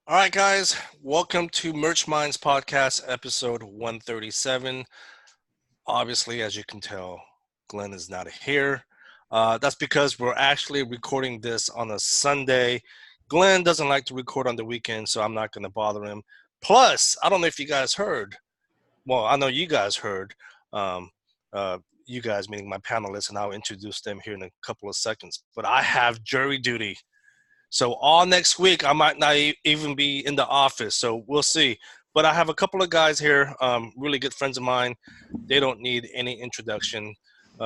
All right, guys, welcome to Merch Minds Podcast, episode 137. Obviously, as you can tell, Glenn is not here. That's because we're actually recording this on a Sunday. Glenn doesn't like to record on the weekend, so I'm not going to bother him. Plus, I don't know if you guys heard. Well, I know you guys heard. Um, you guys, meaning my panelists, and I'll introduce them here in a couple of seconds. But I have jury duty. So all next week, I might not even be in the office. So we'll see. But I have a couple of guys here, really good friends of mine. They don't need any introduction.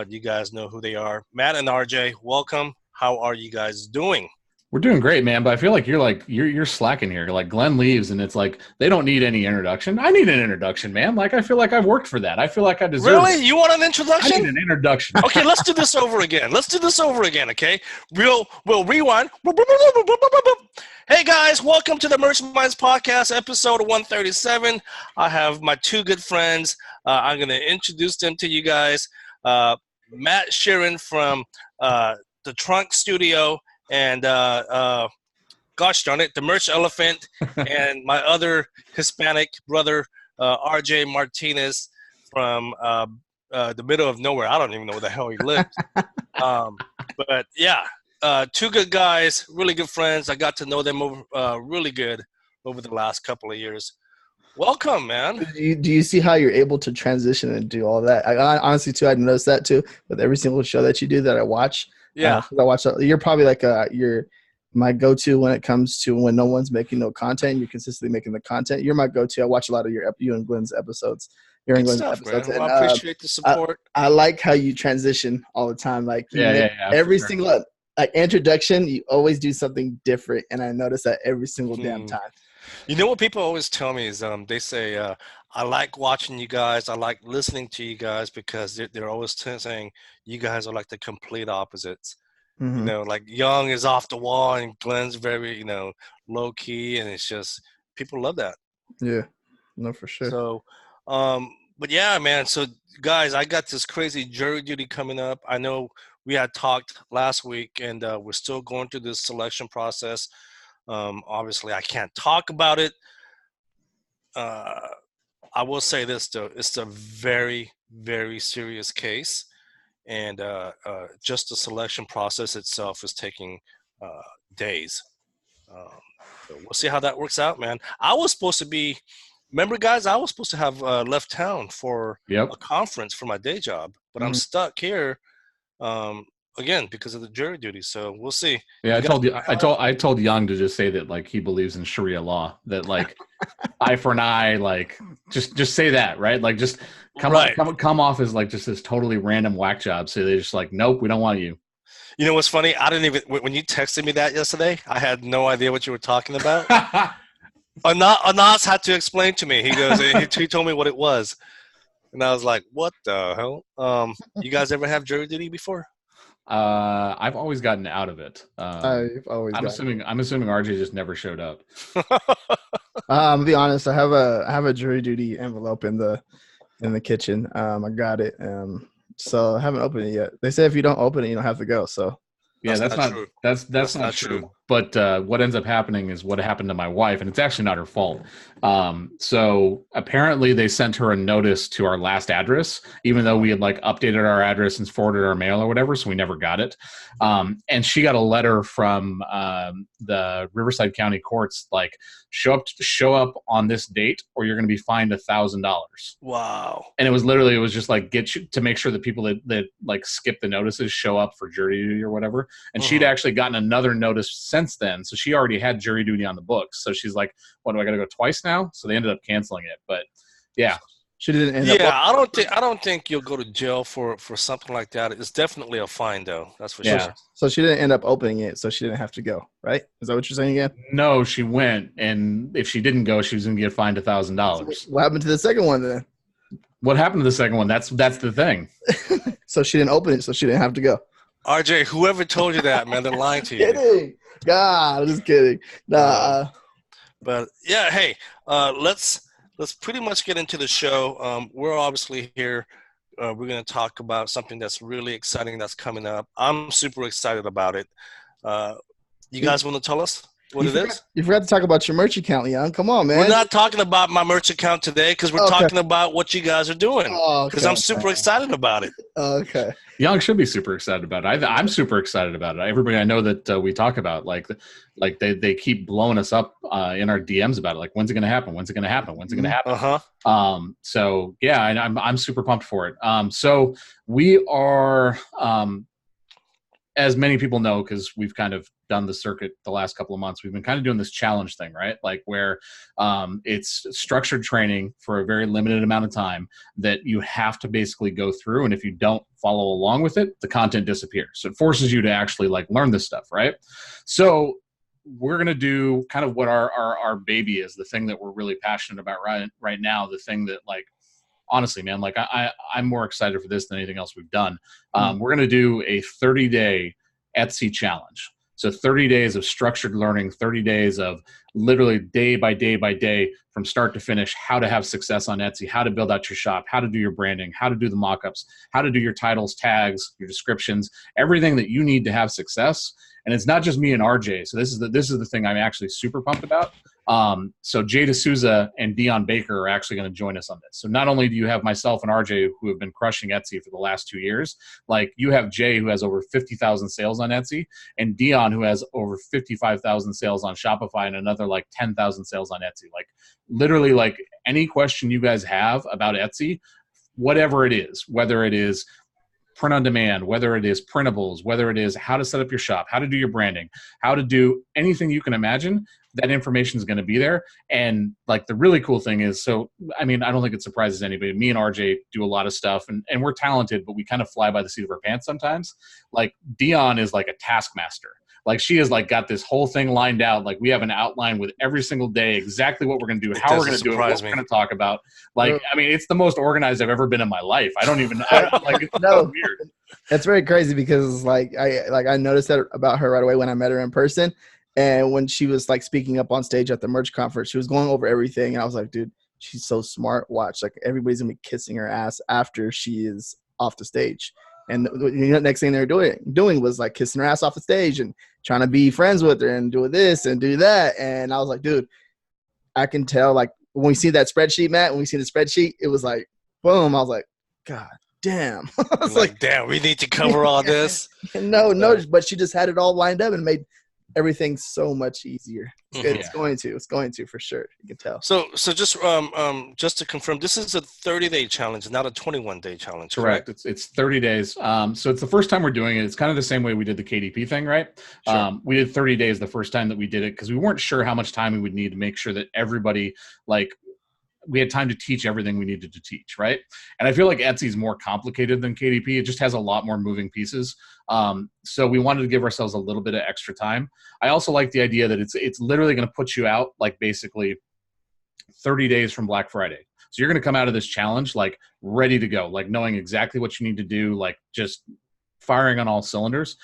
You guys know who they are. Matt and RJ, welcome. How are you guys doing? We're doing great, man. But I feel like you're slacking here. Like Glenn leaves, and it's like they don't need any introduction. I need an introduction, man. Like I feel like I've worked for that. I feel like I deserve Really? it. You want an I introduction? need an introduction. Okay, let's do this over again. Okay? We'll rewind. Hey guys, welcome to the Merch Minds Podcast, episode 137. I have my two good friends. I'm going to introduce them to you guys. Matt Sheeran from the Trunk Studio and gosh darn it, the Merch Elephant, and my other Hispanic brother, RJ Martinez from the middle of nowhere. I don't even know where the hell he lived. But yeah, two good guys, really good friends. I got to know them really good over the last couple of years. Welcome, man. Do you see how you're able to transition and do all that? I honestly, too, I noticed that too with every single show that you do that I watch. Yeah. I watch. You're probably like you're my go-to when it comes to when no one's making no content. You're consistently making the content. You're my go-to. I watch a lot of you and Glenn's episodes. Good stuff, man. Well, I appreciate the support. I like how you transition all the time. Like every single like introduction, you always do something different, and I notice that every single damn time. You know what people always tell me is they say, I like watching you guys. I like listening to you guys because they're always saying you guys are like the complete opposites. Mm-hmm. You know, like Young is off the wall and Glenn's very, low key. And it's just people love that. Yeah, no, for sure. So, but yeah, man. So, guys, I got this crazy jury duty coming up. I know we had talked last week and we're still going through this selection process. Obviously, I can't talk about it. I will say this, though. It's a very, very serious case. And just the selection process itself is taking days. So we'll see how that works out, man. I was supposed to be – remember, guys, I was supposed to have left town for a conference for my day job. But I'm stuck here again because of the jury duty, so we'll see. Yeah, I told Young to just say that like he believes in Sharia law, that like eye for an eye, like just say that, right? Like just come off as like just this totally random whack job. So they're just like, nope, we don't want you. You know what's funny? I didn't even when you texted me that yesterday, I had no idea what you were talking about. Anas had to explain to me. He goes, he told me what it was, and I was like, what the hell? You guys ever have jury duty before? I've always gotten out of it. I'm assuming RJ just never showed up. To be honest, I have a jury duty envelope in the kitchen. I got it. So I haven't opened it yet. They say if you don't open it, you don't have to go. So yeah, that's not true. But what ends up happening is what happened to my wife, and it's actually not her fault. So apparently they sent her a notice to our last address, even though we had like updated our address and forwarded our mail or whatever, so we never got it. And she got a letter from the Riverside County courts, like show up on this date, or you're going to be fined $1,000. Wow! And it was just like get you to make sure that people that like skip the notices show up for jury duty or whatever. And she'd actually gotten another notice since then, so she already had jury duty on the books. So she's like, "What, do I got to go twice now?" So they ended up canceling it. But yeah, she didn't end up. Yeah, I don't think you'll go to jail for something like that. It's definitely a fine, though. That's for sure. So she didn't end up opening it, so she didn't have to go, right? Is that what you're saying again? No, she went, and if she didn't go, she was going to get fined $1,000. What happened to the second one then? What happened to the second one? That's the thing. So she didn't open it, so she didn't have to go. RJ, whoever told you that, man, they're lying to you. Kidding. God, I'm just kidding. Nah. But yeah, hey, let's pretty much get into the show. We're obviously here. We're going to talk about something that's really exciting that's coming up. I'm super excited about it. You guys want to tell us? what it is? You forgot to talk about your merch account, Young. Come on, man. We're not talking about my merch account today because we're talking about what you guys are doing. Because I'm super excited about it. Okay. Young should be super excited about it. I'm super excited about it. Everybody I know that we talk about, like they keep blowing us up in our DMs about it. Like, when's it going to happen? When's it going to happen? When's it going to happen? So yeah, and I'm super pumped for it. So we are, as many people know, because we've kind of done the circuit the last couple of months, we've been kind of doing this challenge thing, right? Like where it's structured training for a very limited amount of time that you have to basically go through. And if you don't follow along with it, the content disappears. So it forces you to actually like learn this stuff, right? So we're going to do kind of what our baby is, the thing that we're really passionate about right now, the thing that, like, honestly, man, like I'm more excited for this than anything else we've done. We're going to do a 30-day Etsy challenge. So 30 days of structured learning, 30 days of literally day by day by day from start to finish, how to have success on Etsy, how to build out your shop, how to do your branding, how to do the mockups, how to do your titles, tags, your descriptions, everything that you need to have success. And it's not just me and RJ. So this is the thing I'm actually super pumped about. So Souza and Dionne Baker are actually going to join us on this. So not only do you have myself and RJ who have been crushing Etsy for the last 2 years, like you have Jay who has over 50,000 sales on Etsy, and Dionne who has over 55,000 sales on Shopify and another like 10,000 sales on Etsy. Like literally, like any question you guys have about Etsy, whatever it is, whether it is print on demand, whether it is printables, whether it is how to set up your shop, how to do your branding, how to do anything you can imagine, that information is going to be there. And like the really cool thing is, so, I mean, I don't think it surprises anybody. Me and RJ do a lot of stuff and we're talented, but we kind of fly by the seat of our pants sometimes. Like Dionne is like a taskmaster. Like she has like got this whole thing lined out. Like we have an outline with every single day, exactly what we're going to do, how we're going to do it, what we're going to talk about. Like, I mean, it's the most organized I've ever been in my life. I don't even, like, it's so weird. It's very crazy because I noticed that about her right away when I met her in person. And when she was like speaking up on stage at the merch conference, she was going over everything. And I was like, dude, she's so smart. Watch, like everybody's gonna be kissing her ass after she is off the stage. And the next thing they're doing was like kissing her ass off the stage and trying to be friends with her and do this and do that. And I was like, dude, I can tell, like when we see that spreadsheet, Matt, when we see the spreadsheet, it was like, boom. I was like, God damn. I was like, damn, we need to cover all this. No, but she just had it all lined up and made everything so much easier. It's going to for sure. You can tell. So just to confirm, this is a 30-day challenge, not a 21-day challenge. Correct. It's 30 days. So it's the first time we're doing it. It's kind of the same way we did the KDP thing, right? Sure. We did 30 days the first time that we did it because we weren't sure how much time we would need to make sure that everybody, like, we had time to teach everything we needed to teach, right? And I feel like Etsy is more complicated than KDP. It just has a lot more moving pieces. So we wanted to give ourselves a little bit of extra time. I also like the idea that it's literally going to put you out like basically 30 days from Black Friday. So you're going to come out of this challenge like ready to go, like knowing exactly what you need to do, like just firing on all cylinders.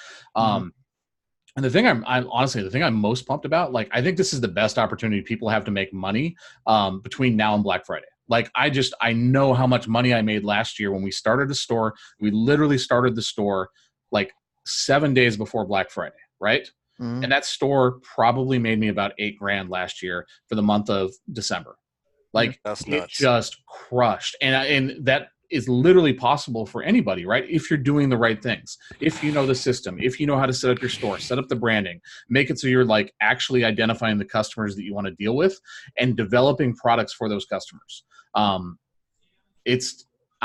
And the thing the thing I'm most pumped about, like, I think this is the best opportunity people have to make money between now and Black Friday. Like, I know how much money I made last year when we started the store. We literally started the store like 7 days before Black Friday, right? And that store probably made me about $8,000 last year for the month of December. Like, that's nuts. It just crushed. And that is literally possible for anybody, right? If you're doing the right things, if you know the system, if you know how to set up your store, set up the branding, make it so you're like actually identifying the customers that you want to deal with and developing products for those customers.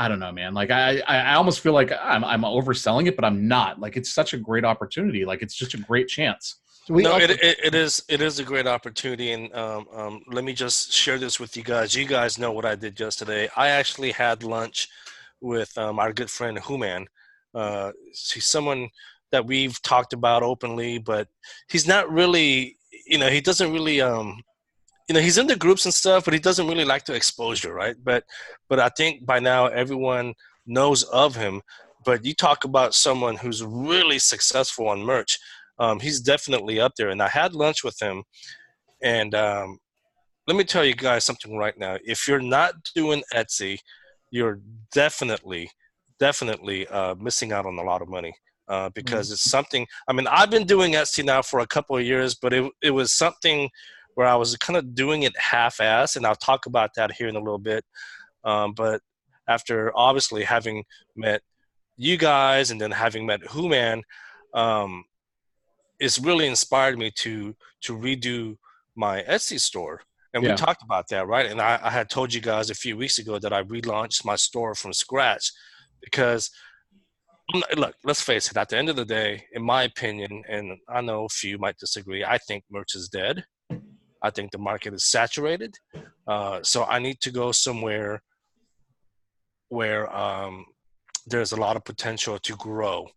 I don't know, man. Like I almost feel like I'm overselling it, but I'm not. Like, it's such a great opportunity. Like, it's just a great chance. It is a great opportunity, and let me just share this with you guys. You guys know what I did yesterday. I actually had lunch with our good friend Human. He's someone that we've talked about openly, but he's not really, he doesn't really, he's in the groups and stuff, but he doesn't really like to exposure, right? But I think by now everyone knows of him. But you talk about someone who's really successful on merch. He's definitely up there. And I had lunch with him. And let me tell you guys something right now. If you're not doing Etsy, you're definitely missing out on a lot of money. because it's something. I mean, I've been doing Etsy now for a couple of years, but it was something where I was kind of doing it half-assed, and I'll talk about that here in a little bit. But after obviously having met you guys and then having met Who-Man, it's really inspired me to redo my Etsy store. And we talked about that, right? And I had told you guys a few weeks ago that I relaunched my store from scratch because, look, let's face it, at the end of the day, in my opinion, and I know a few might disagree, I think merch is dead. I think the market is saturated. So I need to go somewhere where there's a lot of potential to grow.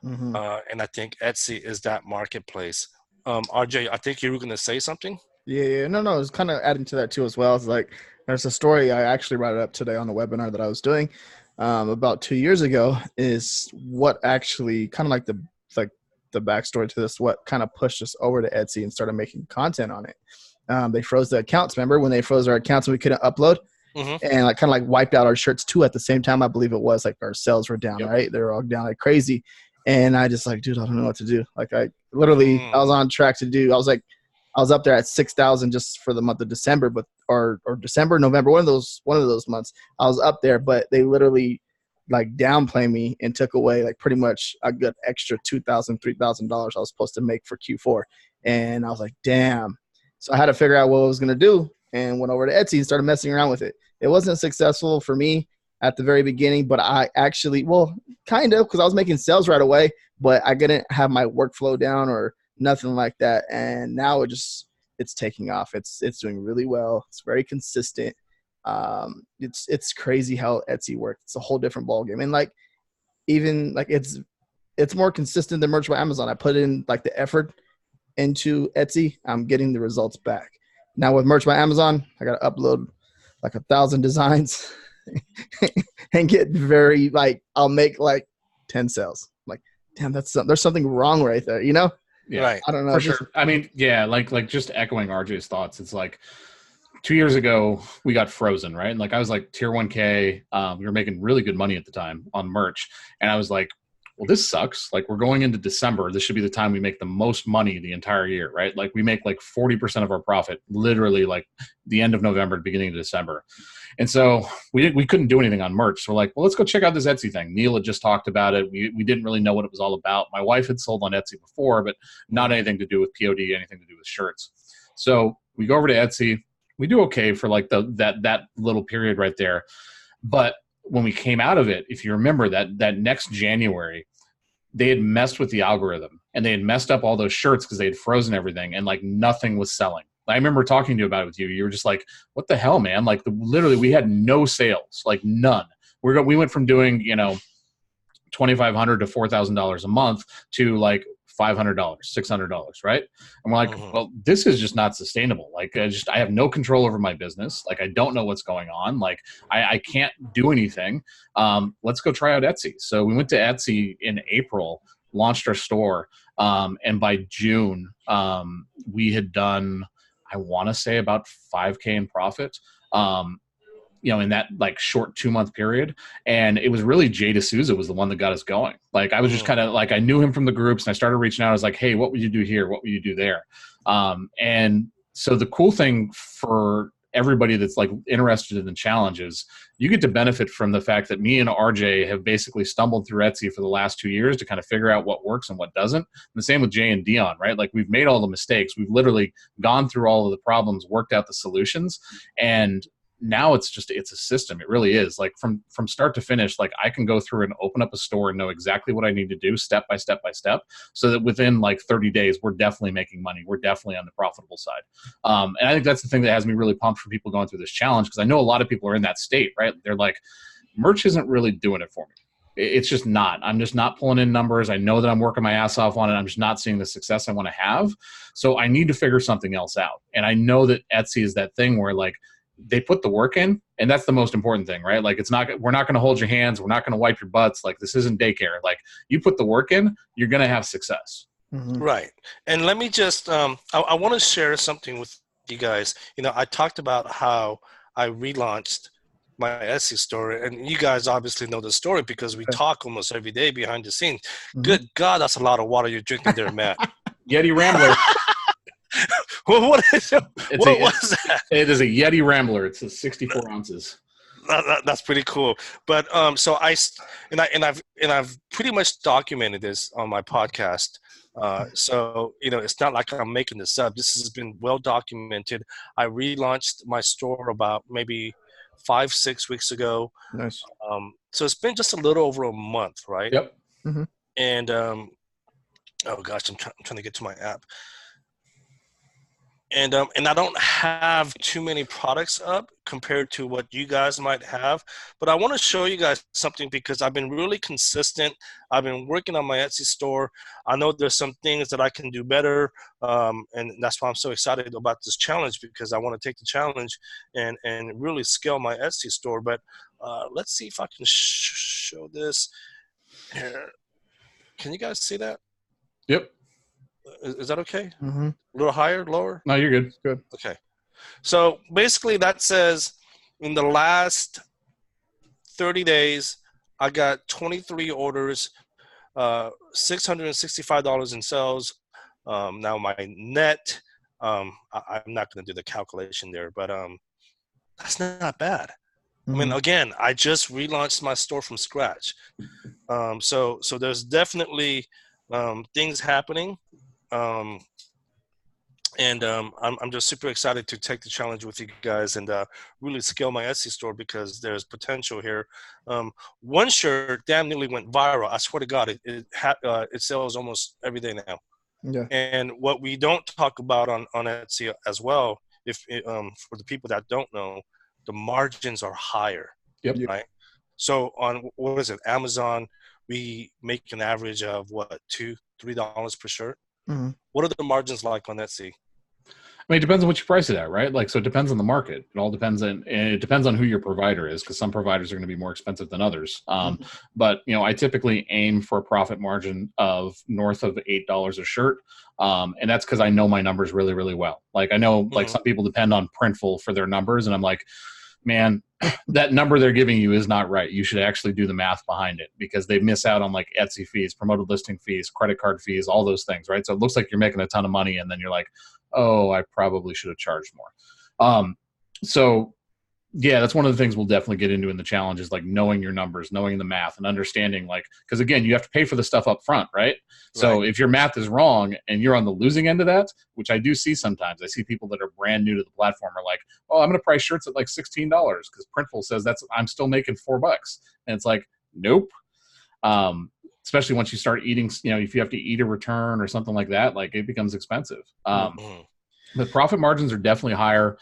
And I think Etsy is that marketplace. RJ, I think you were going to say something. Yeah. No, it's kind of adding to that too as well. It's like there's a story I actually brought it up today on the webinar that I was doing about 2 years ago. Is what actually kind of like the backstory to this. What kind of pushed us over to Etsy and started making content on it. They froze the accounts. Remember when they froze our accounts and we couldn't upload? And like kind of like wiped out our shirts too at the same time. I believe it was like our sales were down, right? They were all down like crazy. And I just like, dude, I don't know what to do. Like I literally, I was on track to do, I was up there at 6,000 just for the month of December, but, or December, November, one of those months I was up there, but they literally like downplay me and took away like pretty much a good extra $2,000, $3,000 I was supposed to make for Q4. And I was like, damn. So I had to figure out what I was going to do and went over to Etsy and started messing around with it. It wasn't successful for me at the very beginning, but I actually, well, kind of, because I was making sales right away, but I didn't have my workflow down or nothing like that. And now it's taking off. It's doing really well. It's very consistent. It's crazy how Etsy works. It's a whole different ballgame. And like, even like it's more consistent than merch by Amazon. I put in like the effort into Etsy, I'm getting the results back. Now with merch by Amazon, I got to upload like 1,000 designs and get very like, I'll make like 10 sales. Like, damn, there's something wrong right there, you know? Yeah, right. I don't know. For sure. I mean, yeah, like just echoing RJ's thoughts. It's like 2 years ago we got frozen, right? And like I was like tier 1K. We were making really good money at the time on merch, and I was like, well, this sucks. Like we're going into December. This should be the time we make the most money the entire year, right? Like we make like 40% of our profit, literally like the end of November, beginning of December. And so we couldn't do anything on merch. So we're like, well, let's go check out this Etsy thing. Neil had just talked about it. We didn't really know what it was all about. My wife had sold on Etsy before, but not anything to do with POD, anything to do with shirts. So we go over to Etsy. We do okay for like that little period right there. But when we came out of it, if you remember that next January, they had messed with the algorithm and they had messed up all those shirts because they had frozen everything and like nothing was selling. I remember talking to you about it with you. You were just like, what the hell, man? Like literally we had no sales, like none. We went from doing, $2,500 to $4,000 a month to like $500, $600, right? And we're like, well, this is just not sustainable. Like I have no control over my business. Like I don't know what's going on. Like I can't do anything. Let's go try out Etsy. So we went to Etsy in April, launched our store. And by June, we had done, I want to say about 5K in profit. In that like short 2-month period. And it was really Jay Souza was the one that got us going. Like I was just kind of like, I knew him from the groups and I started reaching out. I was like, hey, what would you do here? What would you do there? And so the cool thing for everybody that's like interested in the challenge is you get to benefit from the fact that me and RJ have basically stumbled through Etsy for the last 2 years to kind of figure out what works and what doesn't. And the same with Jay and Dionne, right? Like we've made all the mistakes. We've literally gone through all of the problems, worked out the solutions, and now it's a system. It really is. Like from start to finish, like I can go through and open up a store and know exactly what I need to do step by step by step, so that within like 30 days, we're definitely making money. We're definitely on the profitable side. And I think that's the thing that has me really pumped for people going through this challenge, because I know a lot of people are in that state, right? They're like, merch isn't really doing it for me. It's just not. I'm just not pulling in numbers. I know that I'm working my ass off on it. I'm just not seeing the success I want to have. So I need to figure something else out. And I know that Etsy is that thing where like, they put the work in, and that's the most important thing, right? Like we're not going to hold your hands. We're not going to wipe your butts. Like this isn't daycare. Like you put the work in, you're going to have success. Right. And let me just, I want to share something with you guys. I talked about how I relaunched my Etsy store, and you guys obviously know the story because we talk almost every day behind the scenes. Mm-hmm. Good God, that's a lot of water you're drinking there, Matt. Yeti Rambler. Well, what was that? It is a Yeti Rambler. It's 64 ounces. That's pretty cool. But so I've pretty much documented this on my podcast. So it's not like I'm making this up. This has been well documented. I relaunched my store about maybe 5-6 weeks ago. Nice. So it's been just a little over a month, right? Yep. Mm-hmm. And oh gosh, I'm trying to get to my app. And I don't have too many products up compared to what you guys might have, but I want to show you guys something because I've been really consistent. I've been working on my Etsy store. I know there's some things that I can do better, and that's why I'm so excited about this challenge because I want to take the challenge and really scale my Etsy store. But let's see if I can show this here. Can you guys see that? Yep. Is that okay? Mm-hmm. A little higher, lower? No, you're good. Good. Okay. So basically that says in the last 30 days, I got 23 orders, $665 in sales. Now my net, I'm not going to do the calculation there, but that's not bad. Mm-hmm. I mean, again, I just relaunched my store from scratch. So there's definitely things happening. And I'm just super excited to take the challenge with you guys and really scale my Etsy store because there's potential here. One shirt damn nearly went viral. I swear to God, it sells almost every day now. Yeah. And what we don't talk about on Etsy as well, for the people that don't know, the margins are higher. Yep. Right. So on what is it, Amazon, we make an average of what, $2-3 per shirt. Mm-hmm. What are the margins like on Etsy? I mean, it depends on what you price it at, right? Like, so it depends on the market. It all depends on, and it depends on who your provider is, because some providers are going to be more expensive than others. But I typically aim for a profit margin of north of $8 a shirt, and that's because I know my numbers really, really well. Like, I know, like some people depend on Printful for their numbers, and I'm like, man, that number they're giving you is not right. You should actually do the math behind it because they miss out on like Etsy fees, promoted listing fees, credit card fees, all those things, right? So it looks like you're making a ton of money and then you're like, oh, I probably should have charged more. So yeah, that's one of the things we'll definitely get into in the challenge is like knowing your numbers, knowing the math and understanding like, because again, you have to pay for the stuff up front, right? So if your math is wrong and you're on the losing end of that, which I do see sometimes, I see people that are brand new to the platform are like, oh, I'm going to price shirts at like $16 because Printful says I'm still making $4. And it's like, nope. Especially once you start eating, if you have to eat a return or something like that, like it becomes expensive. But profit margins are definitely higher.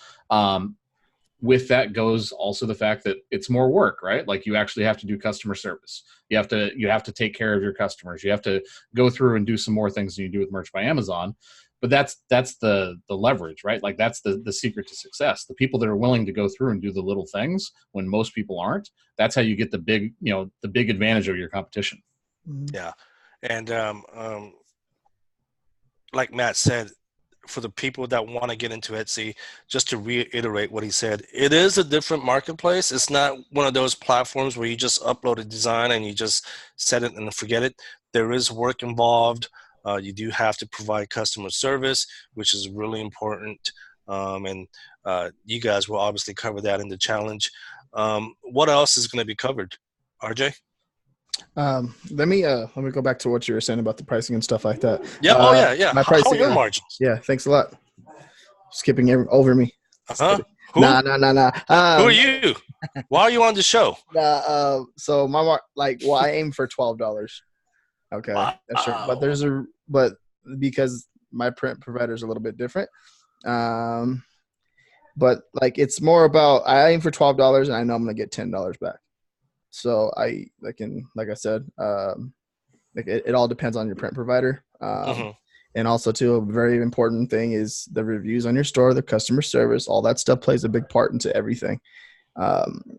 With that goes also the fact that it's more work, right? Like you actually have to do customer service. You have to take care of your customers. You have to go through and do some more things than you do with Merch by Amazon. But that's the leverage, right? Like that's the secret to success. The people that are willing to go through and do the little things when most people aren't, that's how you get the big advantage over your competition. Yeah. And like Matt said, for the people that want to get into Etsy, just to reiterate what he said, it is a different marketplace. It's not one of those platforms where you just upload a design and you just set it and forget it. There is work involved. You do have to provide customer service, which is really important. And you guys will obviously cover that in the challenge. What else is going to be covered, RJ? Let me go back to what you were saying about the pricing and stuff like that. Yeah. Yeah. My pricing, how are your margins? Yeah, thanks a lot. Skipping over me. Who? Nah. Who are you? Why are you on the show? So I aim for $12. Okay, wow. That's sure. But because my print provider is a little bit different. But like it's more about I aim for $12 and I know I'm gonna get $10 back. So it all depends on your print provider. And also too, a very important thing is the reviews on your store, the customer service, all that stuff plays a big part into everything. And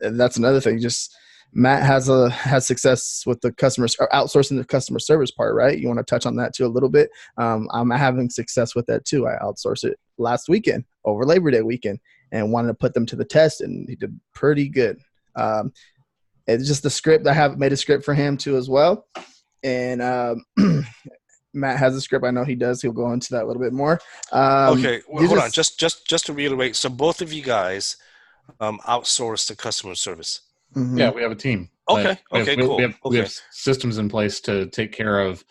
that's another thing. Just Matt has success with the customers or outsourcing the customer service part, right? You want to touch on that too a little bit. I'm having success with that too. I outsourced it last weekend over Labor Day weekend. and wanted to put them to the test, and he did pretty good. It's just the script. I have made a script for him too as well, and Matt has a script. I know he does. He'll go into that a little bit more. Okay, well, hold on. Just to reiterate, so both of you guys outsource the customer service. Mm-hmm. Yeah, we have a team. Okay. Cool. We have systems in place to take care of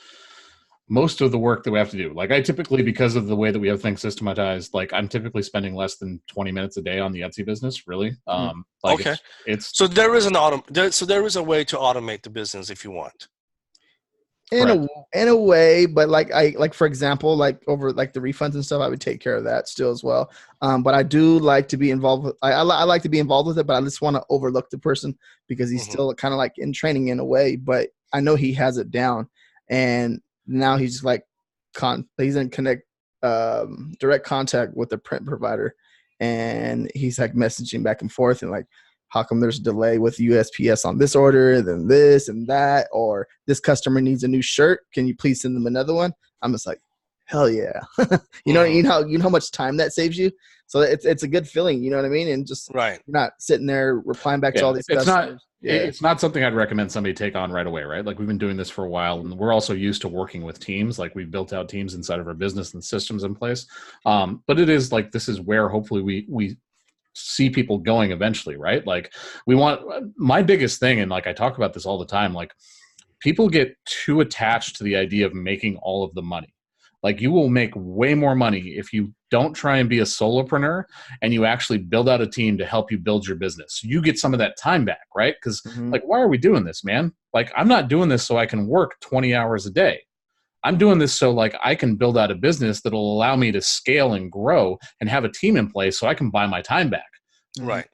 most of the work that we have to do. Like I typically, because of the way that we have things systematized, like I'm typically spending less than 20 minutes a day on the Etsy business, really. Okay. It's so there is there is a way to automate the business if you want. In a way, but like for example, like over like the refunds and stuff, I would take care of that still as well. But I do like to be involved with. I like to be involved with it, but I just want to overlook the person because he's still kind of like in training in a way. But I know he has it down, and now he's like he's in direct contact with the print provider, and he's like messaging back and forth and like, how come there's a delay with USPS on this order, then this and that, or this customer needs a new shirt. Can you please send them another one? I'm just like, hell yeah. you know how much time that saves you. So it's a good feeling, you know what I mean? And just you're not sitting there replying back to all these customers. It's not something I'd recommend somebody take on right away, right? Like we've been doing this for a while, and we're also used to working with teams. Like we've built out teams inside of our business and systems in place. But it is like, this is where hopefully we see people going eventually, right? Like my biggest thing, and like I talk about this all the time, like people get too attached to the idea of making all of the money. Like you will make way more money if you don't try and be a solopreneur and you actually build out a team to help you build your business. You get some of that time back, right? Because like, why are we doing this, man? Like I'm not doing this so I can work 20 hours a day. I'm doing this so like I can build out a business that'll allow me to scale and grow and have a team in place so I can buy my time back. Right.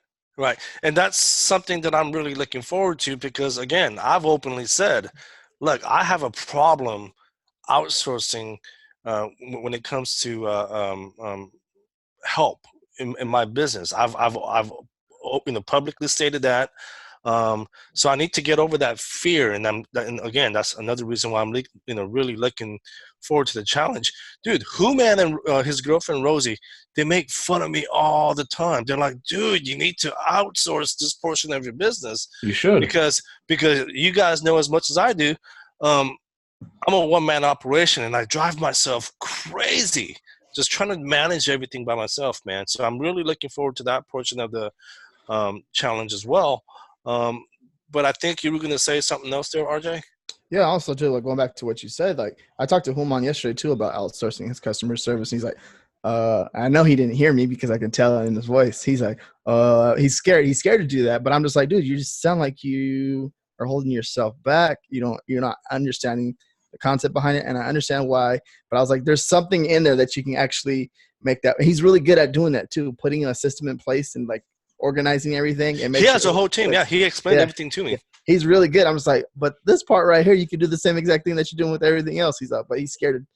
And that's something that I'm really looking forward to because, again, I've openly said, look, I have a problem outsourcing when it comes to help in my business. I've publicly stated that. So I need to get over that fear, and again, that's another reason why I'm really looking forward to the challenge. Dude, Human and his girlfriend Rosie, they make fun of me all the time. They're like, dude, you need to outsource this portion of your business. You should, because you guys know as much as I do. I'm a one-man operation, and I drive myself crazy just trying to manage everything by myself, man. So I'm really looking forward to that portion of the challenge as well. But I think you were going to say something else there, RJ? Yeah, also too, like going back to what you said, like I talked to Human yesterday too about outsourcing his customer service. He's like, I know he didn't hear me because I can tell in his voice. He's like, he's scared. He's scared to do that. But I'm just like, dude, you just sound like you are holding yourself back. You're not understanding the concept behind it. And I understand why, but I was like, there's something in there that you can actually make that. He's really good at doing that too, putting a system in place and like organizing everything. And he has a whole team. Yeah, he explained everything to me. Yeah. He's really good. I'm just like, but this part right here, you can do the same exact thing that you're doing with everything else. He's up, but he's scared to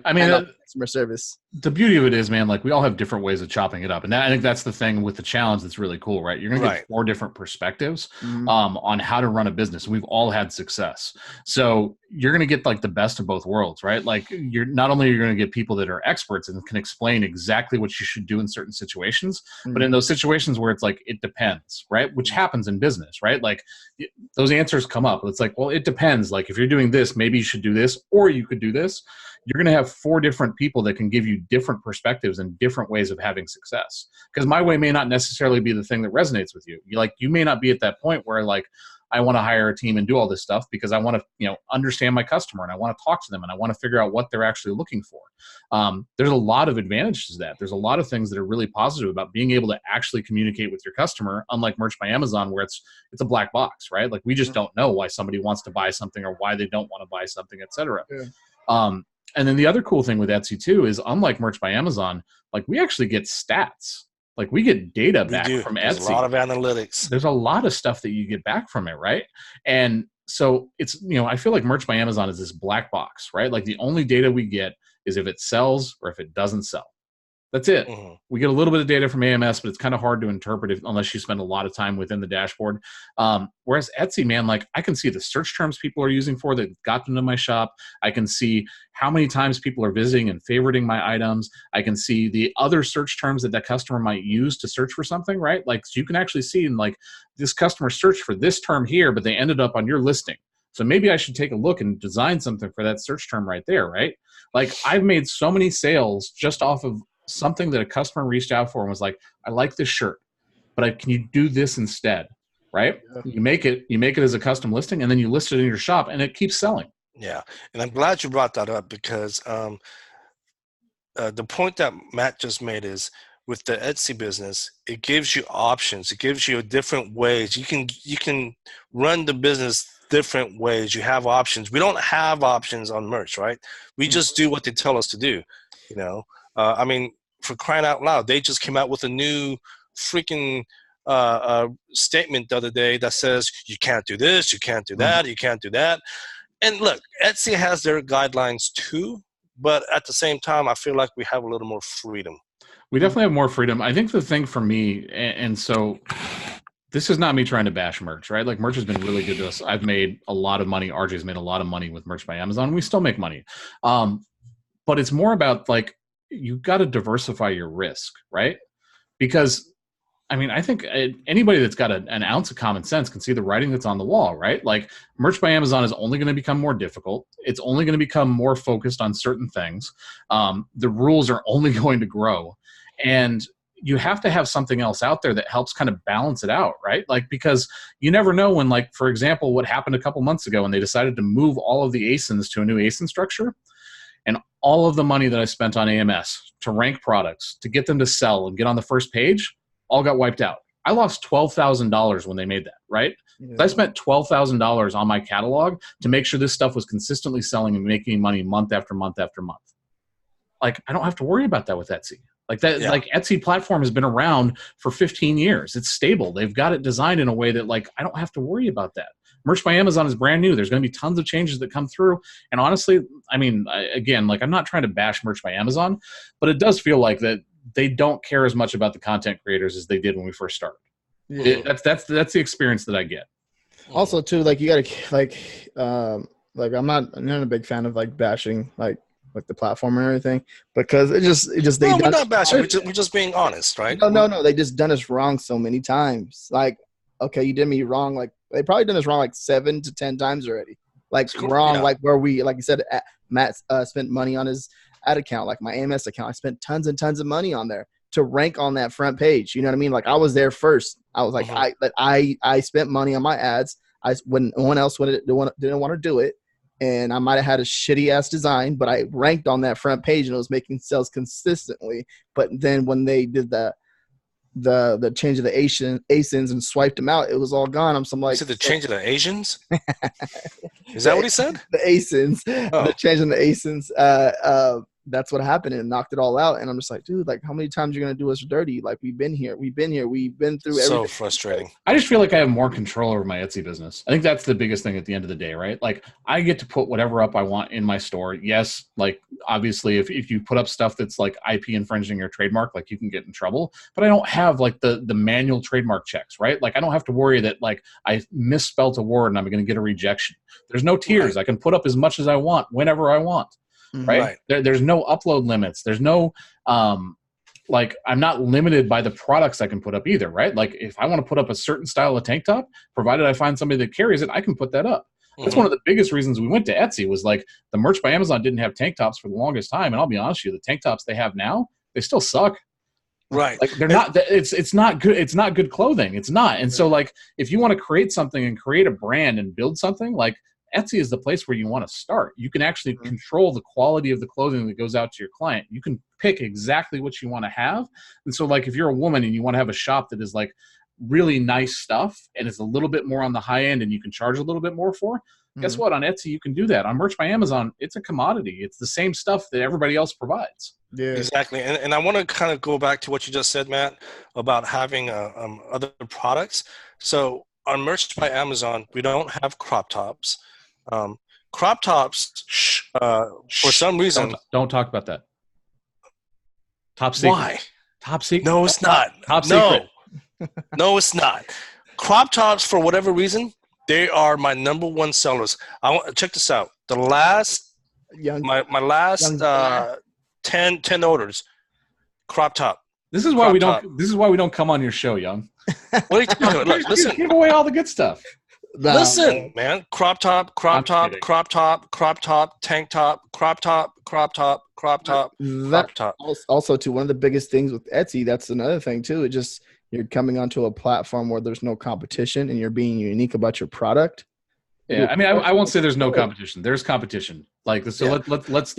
I mean, customer service. The beauty of it is, man, like we all have different ways of chopping it up. And I think that's the thing with the challenge that's really cool, right? You're going to get 4 different perspectives on how to run a business. We've all had success. So you're going to get like the best of both worlds, right? Like you're not only you're going to get people that are experts and can explain exactly what you should do in certain situations, but in those situations where it's like, it depends, right? Which happens in business, right? Like those answers come up. It's like, well, it depends. Like if you're doing this, maybe you should do this, or you could do this. You're going to have 4 different people that can give you different perspectives and different ways of having success. Because my way may not necessarily be the thing that resonates with you. You may not be at that point where like, I want to hire a team and do all this stuff because I want to, understand my customer and I want to talk to them and I want to figure out what they're actually looking for. There's a lot of advantages to that. There's a lot of things that are really positive about being able to actually communicate with your customer, unlike Merch by Amazon, where it's a black box, right? Like we just don't know why somebody wants to buy something or why they don't want to buy something, et cetera. Yeah. And then the other cool thing with Etsy too is, unlike Merch by Amazon, like we actually get stats. Like we get data back from Etsy. There's a lot of analytics. There's a lot of stuff that you get back from it, right? And so it's, I feel like Merch by Amazon is this black box, right? Like the only data we get is if it sells or if it doesn't sell. That's it. Mm-hmm. We get a little bit of data from AMS, but it's kind of hard to interpret unless you spend a lot of time within the dashboard. Whereas Etsy, man, like I can see the search terms people are using for that got them to my shop. I can see how many times people are visiting and favoriting my items. I can see the other search terms that that customer might use to search for something, right? Like so you can actually see in like this customer searched for this term here, but they ended up on your listing. So maybe I should take a look and design something for that search term right there, right? Like I've made so many sales just off of something that a customer reached out for and was like, I like this shirt, but can you do this instead? Right? Yeah. You make it as a custom listing and then you list it in your shop and it keeps selling. Yeah. And I'm glad you brought that up because the point that Matt just made is with the Etsy business, it gives you options. It gives you different ways. You can run the business different ways. You have options. We don't have options on merch, right? We just do what they tell us to do, you know? I mean, for crying out loud, they just came out with a new freaking statement the other day that says you can't do this, you can't do that, you can't do that. And look, Etsy has their guidelines too, but at the same time, I feel like we have a little more freedom. We definitely have more freedom. I think the thing for me, and so this is not me trying to bash merch, right? Like merch has been really good to us. I've made a lot of money. RJ's made a lot of money with Merch by Amazon. We still make money. But it's more about like, you got to diversify your risk, right? Because, I mean, I think anybody that's got an ounce of common sense can see the writing that's on the wall, right? Like, Merch by Amazon is only going to become more difficult. It's only going to become more focused on certain things. The rules are only going to grow. And you have to have something else out there that helps kind of balance it out, right? Like, because you never know when, like, for example, what happened a couple months ago when they decided to move all of the ASINs to a new ASIN structure. And all of the money that I spent on AMS to rank products, to get them to sell and get on the first page, all got wiped out. I lost $12,000 when they made that, right? Yeah. I spent $12,000 on my catalog to make sure this stuff was consistently selling and making money month after month after month. Like, I don't have to worry about that with Etsy. Like that, yeah. Like Etsy platform has been around for 15 years. It's stable. They've got it designed in a way that, like, I don't have to worry about that. Merch by Amazon is brand new. There's going to be tons of changes that come through. And honestly, I mean, again, like I'm not trying to bash Merch by Amazon, but it does feel like that they don't care as much about the content creators as they did when we first started. Yeah. That's the experience that I get. Also, too, like you got to like I'm not a big fan of like bashing like the platform and everything because it just no, we're not bashing. We're just being honest, right? No. They just done us wrong so many times. Like, okay, you did me wrong. Like they probably done us wrong like 7 to 10 times already. Like wrong, yeah. Like where we, like you said, Matt spent money on his ad account, like my AMS account. I spent tons and tons of money on there to rank on that front page. You know what I mean? Like I was there first. I was like, I spent money on my ads. When no one else didn't want to do it. And I might have had a shitty ass design, but I ranked on that front page and it was making sales consistently. But then when they did the change of the ASINs and swiped them out, it was all gone. I'm like, so the change of the Asians? Is that what he said? The ASINs, the change in the ASINs. That's what happened, and it knocked it all out. And I'm just like, dude, like, how many times are you gonna do us dirty? Like, we've been here, we've been through everything. So frustrating. I just feel like I have more control over my Etsy business. I think that's the biggest thing at the end of the day, right? Like, I get to put whatever up I want in my store. Yes, like, obviously, if you put up stuff that's like IP infringing your trademark, like, you can get in trouble. But I don't have like the manual trademark checks, right? Like, I don't have to worry that like I misspelled a word and I'm gonna get a rejection. There's no tiers. Right. I can put up as much as I want whenever I want. Right? There's no upload limits. There's no like I'm not limited by the products I can put up either, right? Like if I want to put up a certain style of tank top, provided I find somebody that carries it, I can put that up. That's one of the biggest reasons we went to Etsy was like the Merch by Amazon didn't have tank tops for the longest time, and I'll be honest with you, the tank tops they have now, they still suck. Right. Like they're not. It's not good. It's not good clothing. It's not. And so like if you want to create something and create a brand and build something, like Etsy is the place where you want to start. You can actually control the quality of the clothing that goes out to your client. You can pick exactly what you want to have. And so like if you're a woman and you want to have a shop that is like really nice stuff and it's a little bit more on the high end and you can charge a little bit more for, guess what? On Etsy, you can do that. On Merch by Amazon, it's a commodity. It's the same stuff that everybody else provides. Yeah, exactly. And I want to kind of go back to what you just said, Matt, about having other products. So on Merch by Amazon, we don't have crop tops. Crop tops, for some reason, don't talk about that. Top secret. Why? Top secret. No, it's not. Top secret. No, it's not. Crop tops, for whatever reason, they are my number one sellers. Check this out. The last, my last 10 orders, crop top. This is why we don't. This is why we don't come on your show, Young. What are you talking about? Look, listen. Give away all the good stuff. Listen, man. Crop top, crop top, crop top, crop top, tank top, crop top, crop top, crop top, crop top. Also, too, one of the biggest things with Etsy, that's another thing too. It just, you're coming onto a platform where there's no competition and you're being unique about your product. Yeah, I mean, I won't say there's no competition. There's competition. Like, so let's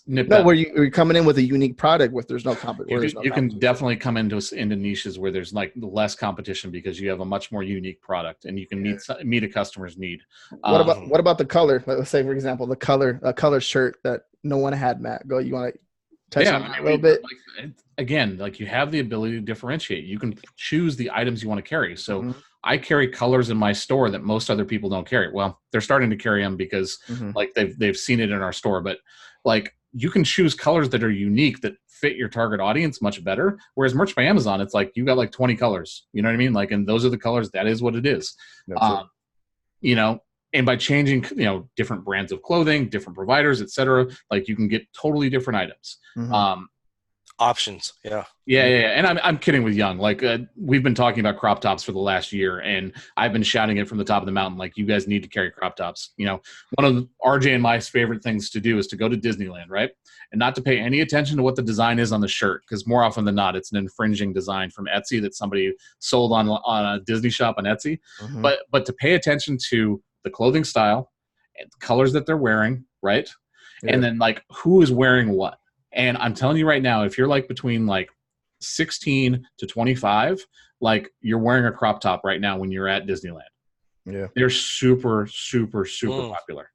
nip that. Where you're coming in with a unique product with there's no competition. You can definitely come into niches where there's like less competition because you have a much more unique product and you can meet a customer's need. What about the color? Let's say, for example, a color shirt that no one had. Matt, you want to touch on that a little bit? Again, like, you have the ability to differentiate. You can choose the items you want to carry. So I carry colors in my store that most other people don't carry. Well, they're starting to carry them because like they've seen it in our store, but like, you can choose colors that are unique that fit your target audience much better. Whereas Merch by Amazon, it's like, you got like 20 colors, you know what I mean? Like, and those are the colors. That is what it is. You know, and by changing, different brands of clothing, different providers, etc., like, you can get totally different items. Options. Yeah. And I'm kidding with Young. Like, we've been talking about crop tops for the last year, and I've been shouting it from the top of the mountain, like, you guys need to carry crop tops. One of RJ and my favorite things to do is to go to Disneyland, right? And not to pay any attention to what the design is on the shirt, because more often than not, it's an infringing design from Etsy that somebody sold on a Disney shop on Etsy. But to pay attention to the clothing style and the colors that they're wearing, right? Yeah. And then, like, who is wearing what? And I'm telling you right now, if you're like between like 16 to 25, like, you're wearing a crop top right now when you're at Disneyland. Yeah. They're super, super, super popular.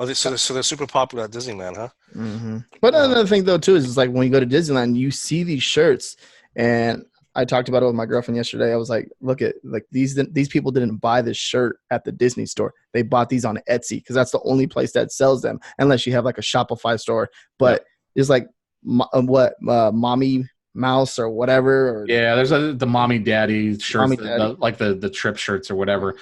Oh, so they're super popular at Disneyland, huh? But another thing, though, too, is like, when you go to Disneyland, you see these shirts. And I talked about it with my girlfriend yesterday. I was like, look at, like, these people didn't buy this shirt at the Disney store. They bought these on Etsy because that's the only place that sells them, unless you have like a Shopify store. But it's like, mommy mouse or whatever, there's the mommy daddy shirts, like the trip shirts or whatever.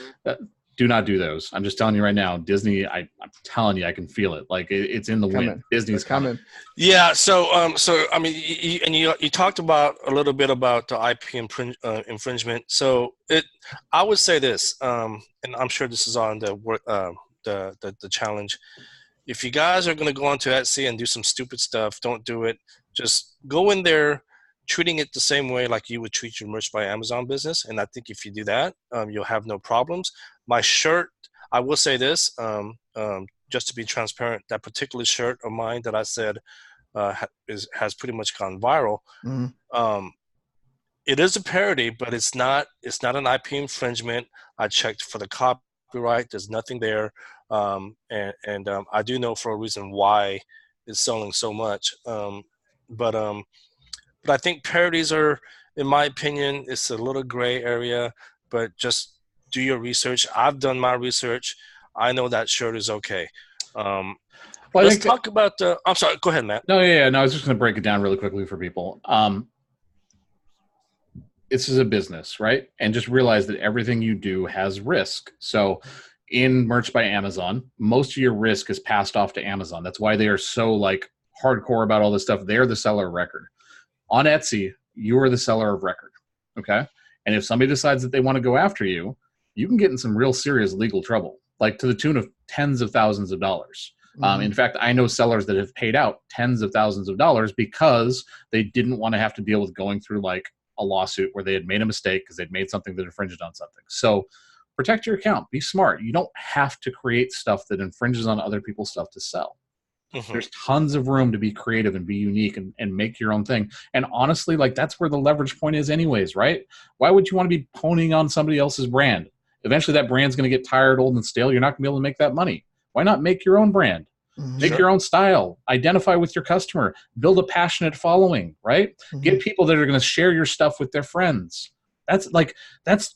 Do not do those. I'm just telling you right now, Disney, I'm telling you, I can feel it. Like, it's in the wind. Disney's coming. Yeah. So I mean, you talked about a little bit about the IP infringement. So I would say this, and I'm sure this is on the work, the challenge. If you guys are going to go onto Etsy and do some stupid stuff, don't do it. Just go in there treating it the same way like you would treat your Merch by Amazon business. And I think if you do that, you'll have no problems. My shirt, I will say this, just to be transparent, that particular shirt of mine that I said has pretty much gone viral. It is a parody, but it's not an IP infringement. I checked for the copyright. There's nothing there. And I do know for a reason why it's selling so much. But I think parodies are, in my opinion, it's a little gray area, but just do your research. I've done my research. I know that shirt is okay. Let's talk about I'm sorry, go ahead, Matt. No, I was just going to break it down really quickly for people. This is a business, right? And just realize that everything you do has risk. So in Merch by Amazon, most of your risk is passed off to Amazon. That's why they are so like hardcore about all this stuff. They're the seller of record. On Etsy, you are the seller of record, okay? And if somebody decides that they want to go after you, you can get in some real serious legal trouble, like to the tune of tens of thousands of dollars. In fact, I know sellers that have paid out tens of thousands of dollars because they didn't want to have to deal with going through like a lawsuit where they had made a mistake because they'd made something that infringed on something. So protect your account. Be smart. You don't have to create stuff that infringes on other people's stuff to sell. There's tons of room to be creative and be unique and make your own thing. And honestly, like, that's where the leverage point is anyways, right? Why would you want to be ponying on somebody else's brand? Eventually that brand's going to get tired, old, and stale. You're not going to be able to make that money. Why not make your own brand? Make your own style. Identify with your customer. Build a passionate following, right? Get people that are going to share your stuff with their friends. That's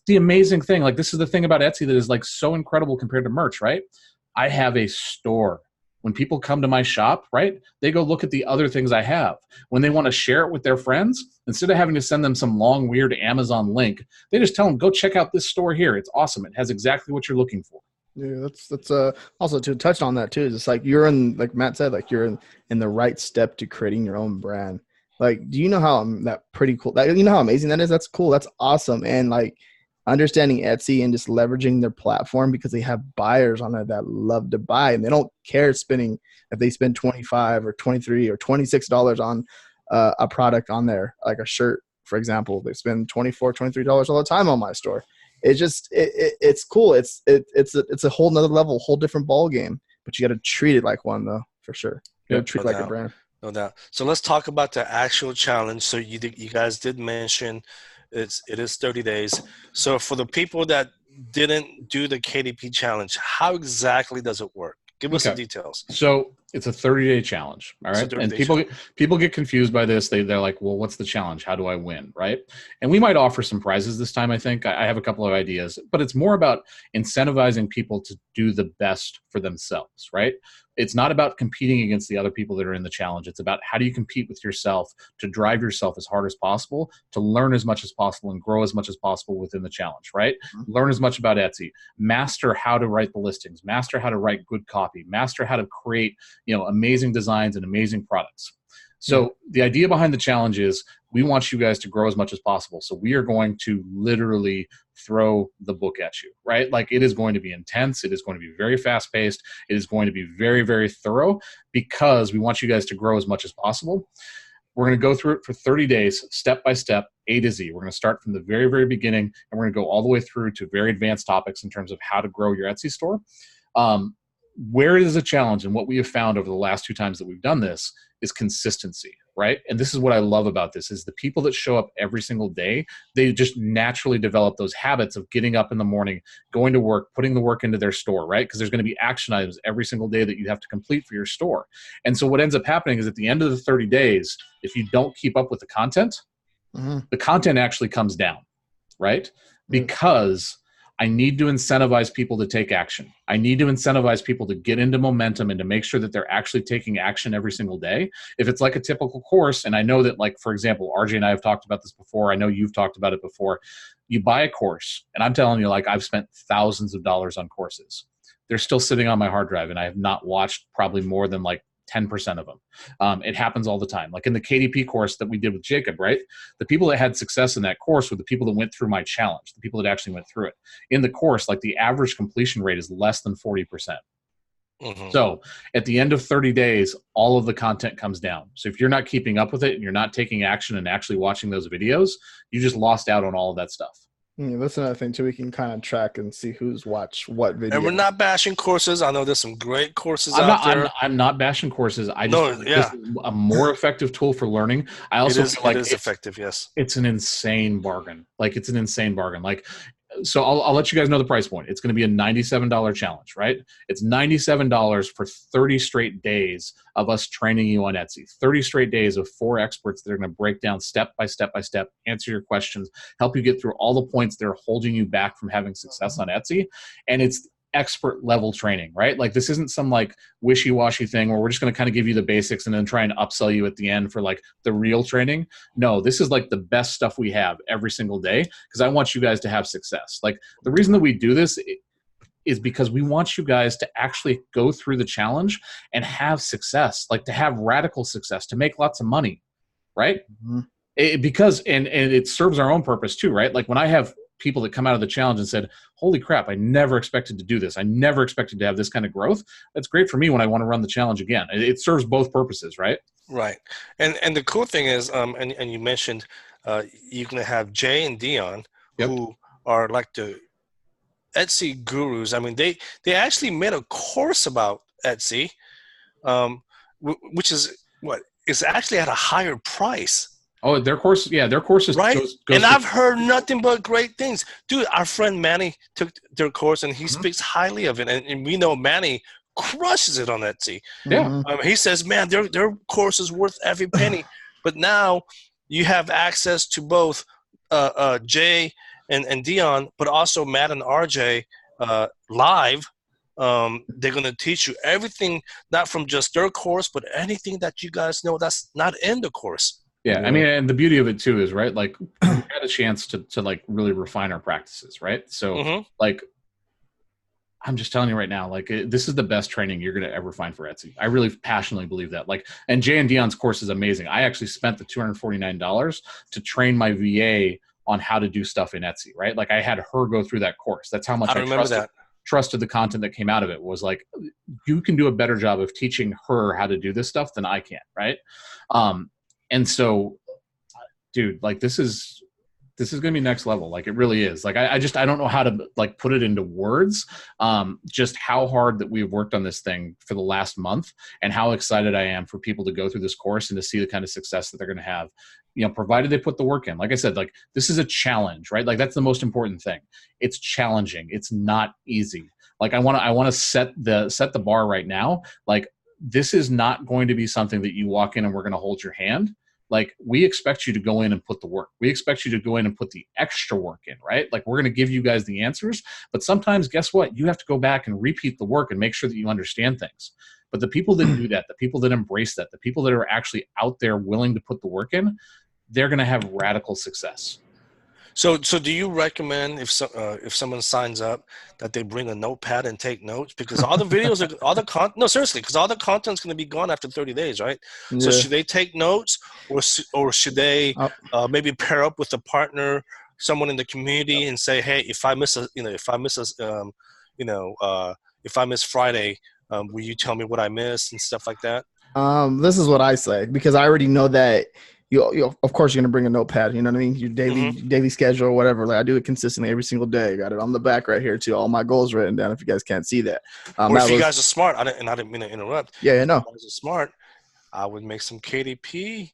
the amazing thing. Like, this is the thing about Etsy that is like so incredible compared to merch, right? I have a store When people come to my shop, right, they go look at the other things I have. When they want to share it with their friends, instead of having to send them some long, weird Amazon link, they just tell them, go check out this store here. It's awesome. It has exactly what you're looking for. Yeah, that's also to touch on that too. Is it's like you're in, like Matt said, like you're in the right step to creating your own brand. Like, do you know how that pretty cool? That, you know how amazing that is? That's cool. That's awesome. And like understanding Etsy and just leveraging their platform because they have buyers on there that love to buy and they don't care spending if they spend $25 or $23 or $26 on a product on there, like a shirt, for example. They spend $24, $23 all the time on my store. It's just it's cool. It's a whole nother level, whole different ball game. But you got to treat it like one, though, for sure. You got to treat it like a brand. No doubt. So let's talk about the actual challenge. So you guys did mention it is 30 days. So for the people that didn't do the KDP challenge, how exactly does it work? Give us the details. So it's a 30-day challenge, all right? And people get confused by this. They're like, well, what's the challenge? How do I win, right? And we might offer some prizes this time, I think. I have a couple of ideas. But it's more about incentivizing people to do the best for themselves, right? It's not about competing against the other people that are in the challenge. It's about how do you compete with yourself to drive yourself as hard as possible, to learn as much as possible and grow as much as possible within the challenge, right? Mm-hmm. Learn as much about Etsy, master how to write the listings, master how to write good copy, master how to create, amazing designs and amazing products. So the idea behind the challenge is we want you guys to grow as much as possible. So we are going to literally throw the book at you, right? Like it is going to be intense. It is going to be very fast paced. It is going to be very, very thorough because we want you guys to grow as much as possible. We're going to go through it for 30 days, step by step, A to Z. We're going to start from the very, very beginning and we're going to go all the way through to very advanced topics in terms of how to grow your Etsy store. Where it is a challenge and what we have found over the last 2 times that we've done this is consistency, right? And this is what I love about this is the people that show up every single day, they just naturally develop those habits of getting up in the morning, going to work, putting the work into their store, right? Because there's going to be action items every single day that you have to complete for your store. And so what ends up happening is at the end of the 30 days, if you don't keep up with the content actually comes down, right? Because I need to incentivize people to take action. I need to incentivize people to get into momentum and to make sure that they're actually taking action every single day. If it's like a typical course, and I know that, like, for example, RJ and I have talked about this before. I know you've talked about it before. You buy a course, and I'm telling you, like, I've spent thousands of dollars on courses. They're still sitting on my hard drive, and I have not watched probably more than like 10% of them. It happens all the time. Like in the KDP course that we did with Jacob, right? The people that had success in that course were the people that went through my challenge, the people that actually went through it. In the course, like the average completion rate is less than 40%. Mm-hmm. So at the end of 30 days, all of the content comes down. So if you're not keeping up with it and you're not taking action and actually watching those videos, you just lost out on all of that stuff. Yeah, that's another thing too. We can kind of track and see who's watched what video. And we're not bashing courses. I know there's some great courses out there. I'm not bashing courses. I just this is a more effective tool for learning. I also feel like it is effective. Yes, it's an insane bargain. Like it's an insane bargain. Like. So I'll let you guys know the price point. It's going to be a $97 challenge, right? It's $97 for 30 straight days of us training you on Etsy. 30 straight days of 4 experts that are going to break down step by step by step, answer your questions, help you get through all the points that are holding you back from having success on Etsy. And it's expert level training, right? Like this isn't some like wishy-washy thing where we're just going to kind of give you the basics and then try and upsell you at the end for like the real training. No, this is like the best stuff we have every single day because I want you guys to have success. Like the reason that we do this is because we want you guys to actually go through the challenge and have success, like to have radical success, to make lots of money, right? Mm-hmm. Because it serves our own purpose too, right? Like when I have people that come out of the challenge and said, holy crap, I never expected to do this. I never expected to have this kind of growth. That's great for me when I want to run the challenge again. It serves both purposes, right? Right. And the cool thing is, and you mentioned you're going to have Jay and Dionne, who are like the Etsy gurus. I mean, they actually made a course about Etsy, which is is actually at a higher price. Oh, their course is right. And I've heard nothing but great things, dude. Our friend Manny took their course, and he speaks highly of it. And we know Manny crushes it on Etsy. Yeah, he says, man, their course is worth every penny. But now you have access to both Jay and Dionne, but also Matt and RJ live They're going to teach you everything, not from just their course, but anything that you guys know that's not in the course. Yeah, I mean, and the beauty of it too is, right, like we had a chance to like really refine our practices, right? So like, I'm just telling you right now, like this is the best training you're going to ever find for Etsy. I really passionately believe that. Like, and Jay and Dionne's course is amazing. I actually spent the $249 to train my VA on how to do stuff in Etsy, right? Like I had her go through that course. That's how much I trusted the content that came out of it. Was like, you can do a better job of teaching her how to do this stuff than I can, right? And so, dude, like this is going to be next level. Like it really is. Like I don't know how to like put it into words. Just how hard that we've worked on this thing for the last month, and how excited I am for people to go through this course and to see the kind of success that they're going to have, you know, provided they put the work in. Like I said, like this is a challenge, right? Like that's the most important thing. It's challenging. It's not easy. Like I want to set the bar right now. Like this is not going to be something that you walk in and we're going to hold your hand. Like we expect you to go in and put the work. We expect you to go in and put the extra work in, right? Like we're going to give you guys the answers, but sometimes guess what? You have to go back and repeat the work and make sure that you understand things. But the people that do that, the people that embrace that, the people that are actually out there willing to put the work in, they're going to have radical success. So do you recommend if someone signs up that they bring a notepad and take notes, because all the videos are no, seriously, because all the content's going to be gone after 30 days, right? Yeah. So should they take notes, or should they maybe pair up with a partner, someone in the community, and say, hey, if I miss Friday, will you tell me what I missed and stuff like that? This is what I say, because I already know that. You of course, you're going to bring a notepad, you know what I mean? Your daily schedule or whatever. Like I do it consistently every single day. I got it on the back right here too. All my goals written down if you guys can't see that. Or if you guys are smart, I didn't mean to interrupt. Yeah, no. If you guys are smart, I would make some KDP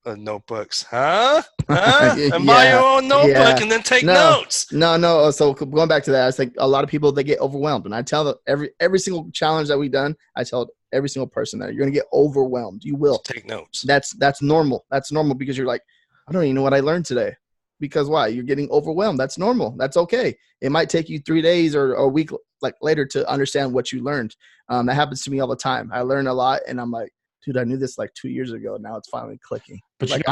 notebooks, huh? And buy your own notebook and then take notes. No. So going back to that, I think a lot of people, they get overwhelmed. And I tell them every single challenge that we've done, I tell every single person that you're going to get overwhelmed. You will. Take notes. That's normal. That's normal, because you're like, I don't even know what I learned today. Because why? You're getting overwhelmed. That's normal. That's okay. It might take you 3 days or a week like later to understand what you learned. That happens to me all the time. I learn a lot and I'm like, dude, I knew this like 2 years ago. Now it's finally clicking. But like,